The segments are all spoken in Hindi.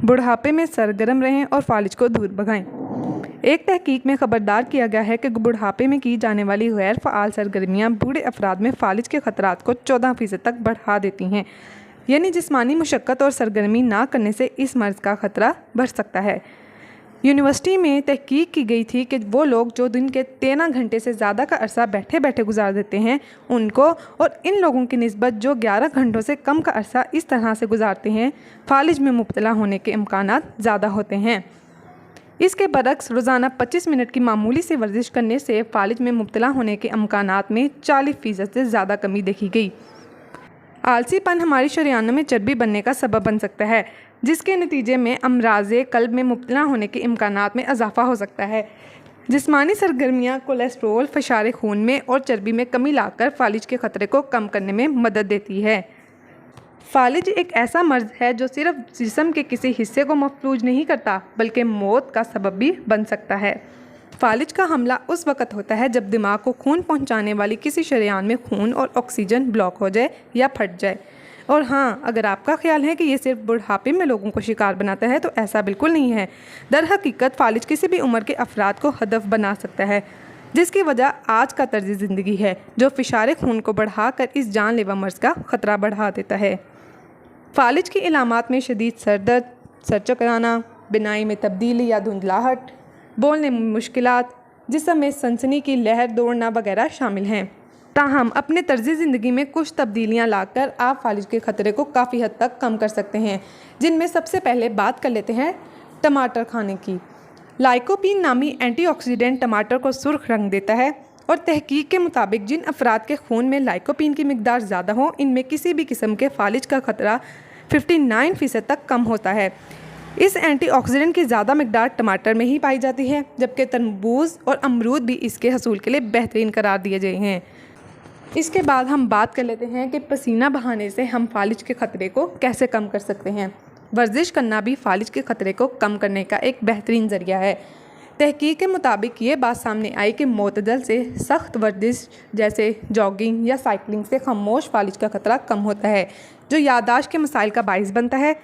बुढ़ापे में सरगर्म रहें और फालिज को दूर भगाएं। एक तहकीक में खबरदार किया गया है कि बुढ़ापे में की जाने वाली गैर फ़ाल सरगर्मियाँ बूढ़े अफराद में फालिज के खतरात को 14% तक बढ़ा देती हैं। यानी जिस्मानी मुशक्क़त और सरगर्मी ना करने से इस मर्ज़ का ख़तरा बढ़ सकता है। यूनिवर्सिटी में तहकीक की गई थी कि वो लोग जो दिन के 13 घंटे से ज़्यादा का अरसा बैठे बैठे गुजार देते हैं उनको और इन लोगों की निस्बत जो 11 घंटों से कम का अरसा इस तरह से गुजारते हैं फालिज में मुब्तला होने के इम्कानात ज़्यादा होते हैं। इसके बरक्स रोज़ाना 25 मिनट की मामूली सी वर्जिश करने से फालिज में मुब्तला होने के इम्कानात में 40% से ज़्यादा कमी देखी गई। आलसीपन हमारी शरीयानों में चर्बी बनने का सबब बन सकता है, जिसके नतीजे में अमराज़े कल्ब में मुब्तला होने के इम्कानात में इजाफ़ा हो सकता है। जिस्मानी सरगर्मियाँ कोलेस्ट्रोल, फ़शार खून में और चर्बी में कमी लाकर फालिज के ख़तरे को कम करने में मदद देती है। फालिज एक ऐसा मर्ज़ है जो सिर्फ जिस्म के किसी हिस्से को मफलूज नहीं करता बल्कि मौत का सबब भी बन सकता है। फालिज का हमला उस वक़्त होता है जब दिमाग को खून पहुंचाने वाली किसी शरेयान में खून और ऑक्सीजन ब्लॉक हो जाए या फट जाए। और हाँ, अगर आपका ख्याल है कि ये सिर्फ बुढ़ापे में लोगों को शिकार बनाता है तो ऐसा बिल्कुल नहीं है। दर हकीकत फालिज किसी भी उम्र के अफराद को हदफ बना सकता है, जिसकी वजह आज का तर्ज ज़िंदगी है जो फ़शार खून को बढ़ाकर इस जानलेवा मर्ज़ का ख़तरा बढ़ा देता है। फालिज की इलामात में शदीद सर दर्द, सर चकराना, बिनाई में तब्दीली या धुंधलाहट, बोलने में मुश्किलात, जिस्म में सनसनी की लहर दौड़ना वगैरह शामिल हैं। ताहम अपने तर्ज ज़िंदगी में कुछ तब्दीलियाँ लाकर आप फालिज के ख़तरे को काफ़ी हद तक कम कर सकते हैं, जिनमें सबसे पहले बात कर लेते हैं टमाटर खाने की। लाइकोपीन नामी एंटीऑक्सीडेंट टमाटर को सुर्ख रंग देता है और तहकीक के मुताबिक जिन अफराद के खून में लाइकोपीन की मिकदार ज़्यादा हो इनमें किसी भी किस्म के फालिज का ख़तरा 59% तक कम होता है। इस एंटीऑक्सीडेंट की ज़्यादा मिकदार टमाटर में ही पाई जाती है, जबकि तरबूज और अमरूद भी इसके हसूल के लिए बेहतरीन करार दिए गए हैं। इसके बाद हम बात कर लेते हैं कि पसीना बहाने से हम फालिज के ख़तरे को कैसे कम कर सकते हैं। वर्जिश करना भी फालिज के ख़तरे को कम करने का एक बेहतरीन ज़रिया है। तहकीक के मुताबिक ये बात सामने आई कि मोतदल से सख्त वर्जिश जैसे जॉगिंग या साइकिलिंग से खामोश फालिज का ख़तरा कम होता है, जो याददाश्त के मसाइल का बाइस बनता है।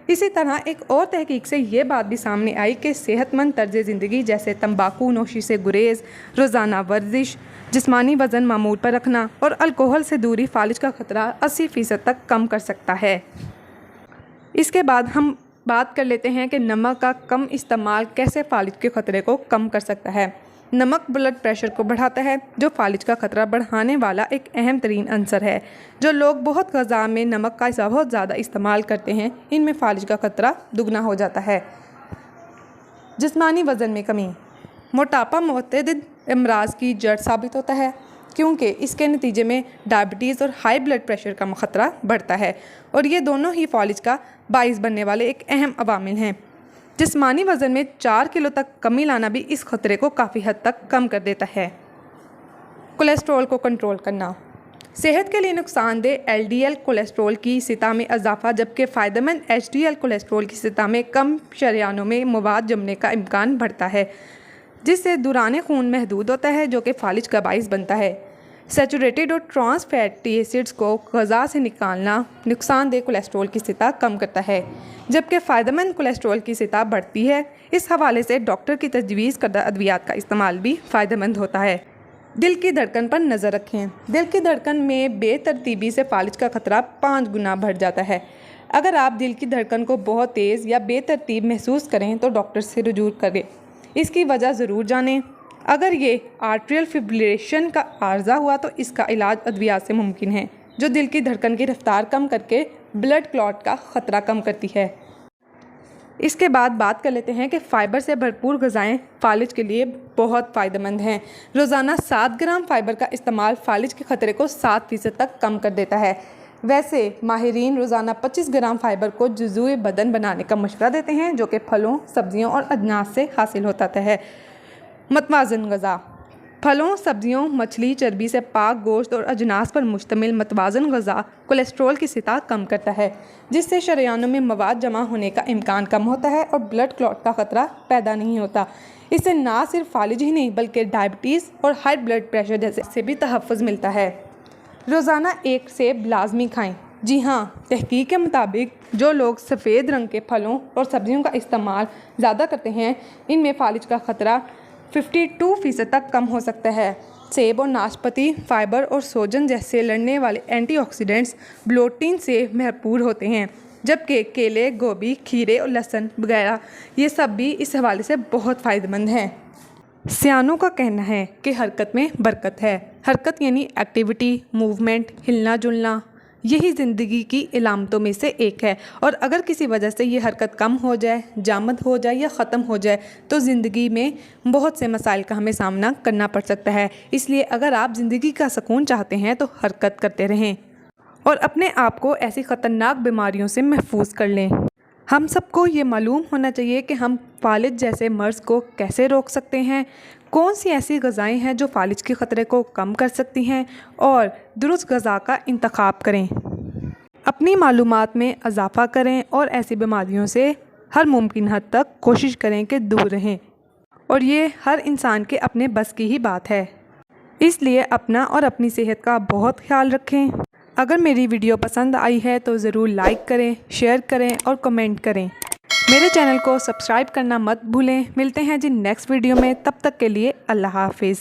इसी तरह एक और तहकीक से ये बात भी सामने आई कि सेहतमंद तर्ज ज़िंदगी जैसे तंबाकू नोशी से गुरेज, रोज़ाना वर्जिश, जिस्मानी वज़न मामूल पर रखना और अल्कोहल से दूरी फालिज का ख़तरा 80% तक कम कर सकता है। इसके बाद हम बात कर लेते हैं कि नमक का कम इस्तेमाल कैसे फालिज के ख़तरे को कम कर सकता है। नमक ब्लड प्रेशर को बढ़ाता है, जो फालिज का ख़तरा बढ़ाने वाला एक अहम तरीन अंसर है। जो लोग बहुत ग़ज़ा में नमक का बहुत ज़्यादा इस्तेमाल करते हैं इनमें फालिज का ख़तरा दुगना हो जाता है। जिस्मानी वज़न में कमी, मोटापा मुतअद्दिद अमराज़ की जड़ साबित होता है, क्योंकि इसके नतीजे में डायबिटीज़ और हाई ब्लड प्रेशर का ख़तरा बढ़ता है और ये दोनों ही फालिज का बाइस बनने वाले एक अहम अवामिल हैं। जिस्मानी वज़न में 4 किलो तक कमी लाना भी इस ख़तरे को काफ़ी हद तक कम कर देता है। कोलेस्ट्रॉल को कंट्रोल करना, सेहत के लिए नुकसानदेह LDL कोलेस्ट्रॉल की सतह में इजाफा, जबकि फ़ायदेमंद HDL कोलेस्ट्रॉल की सतह में कम शरेयानों में मवाद जमने का इम्कान बढ़ता है, जिससे दौरान खून महदूद होता है, जो कि फालिज का बाइस बनता है। सैचुरेटेड और ट्रांस फैटी एसिड्स को ग़ज़ा से निकालना नुकसानदेह कोलेस्ट्रॉल की सतह कम करता है, जबकि फ़ायदेमंद कोलेस्ट्रॉल की सतह बढ़ती है। इस हवाले से डॉक्टर की तजवीज़ करदा अद्वियात का इस्तेमाल भी फ़ायदेमंद होता है। दिल की धड़कन पर नज़र रखें। दिल की धड़कन में बेतरतीबी से फालिज का ख़तरा 5 गुना बढ़ जाता है। अगर आप दिल की धड़कन को बहुत तेज़ या बेतरतीब महसूस करें तो डॉक्टर से रुजू करें। इसकी वजह ज़रूर जानें। अगर ये आर्ट्रियल फिब्रिलेशन का आर्जा हुआ तो इसका इलाज अद्वियात से मुमकिन है, जो दिल की धड़कन की रफ्तार कम करके ब्लड क्लॉट का ख़तरा कम करती है। इसके बाद बात कर लेते हैं कि फ़ाइबर से भरपूर ग़ज़ाएँ फालिज के लिए बहुत फ़ायदेमंद हैं। रोज़ाना 7 ग्राम फ़ाइबर का इस्तेमाल फालिज के ख़तरे को 7% तक कम कर देता है। वैसे माहिरीन रोज़ाना 25 ग्राम फ़ाइबर को जुज़ुए बदन बनाने का मशवरा देते हैं, जो कि फलों, सब्जियों और अजनास से हासिल होता है। मतवाज़न ग़ज़ा, फलों, सब्जियों, मछली, चर्बी से पाक गोश्त और अजनास पर मुश्तमिल मतवाज़न ग़ज़ा कोलेस्ट्रॉल की सतह कम करता है, जिससे शरेयानों में मवाद जमा होने का इम्कान कम होता है और ब्लड क्लॉट का ख़तरा पैदा नहीं होता। इससे ना सिर्फ फालिज ही नहीं बल्कि डायबिटीज़ और हाई ब्लड प्रेशर जैसे से भी तहफ़्फ़ुज़ मिलता है। रोज़ाना 1 सेब लाजमी खाएं। जी हाँ, तहकीक के मुताबिक जो लोग सफ़ेद रंग के फलों और सब्जियों का इस्तेमाल ज़्यादा करते हैं, इनमें फालिज का ख़तरा 52% तक कम हो सकता है। सेब और नाशपाती फाइबर और सोजन जैसे लड़ने वाले एंटीऑक्सीडेंट्स ब्लोटीन से भरपूर होते हैं, जबकि केले, गोभी, खीरे और लहसुन वगैरह ये सब भी इस हवाले से बहुत फ़ायदेमंद हैं। सियानों का कहना है कि हरकत में बरकत है। हरकत यानी एक्टिविटी, मूवमेंट, हिलना जुलना, यही ज़िंदगी की इलामतों में से एक है। और अगर किसी वजह से ये हरकत कम हो जाए, जामद हो जाए या ख़त्म हो जाए तो ज़िंदगी में बहुत से मसाइल का हमें सामना करना पड़ सकता है। इसलिए अगर आप ज़िंदगी का सुकून चाहते हैं तो हरकत करते रहें और अपने आप को ऐसी ख़तरनाक बीमारियों से महफूज कर लें। हम सबको ये मालूम होना चाहिए कि हम फालिज जैसे मर्ज़ को कैसे रोक सकते हैं, कौन सी ऐसी ग़िज़ाएँ हैं जो फालिज के ख़तरे को कम कर सकती हैं, और दुरुस्त ग़िज़ा का इंतखाब करें। अपनी मालूमात में इजाफ़ा करें और ऐसी बीमारियों से हर मुमकिन हद तक कोशिश करें कि दूर रहें। और ये हर इंसान के अपने बस की ही बात है, इसलिए अपना और अपनी सेहत का बहुत ख्याल रखें। अगर मेरी वीडियो पसंद आई है तो ज़रूर लाइक करें, शेयर करें और कमेंट करें। मेरे चैनल को सब्सक्राइब करना मत भूलें। मिलते हैं जी नेक्स्ट वीडियो में, तब तक के लिए अल्लाह हाफिज़।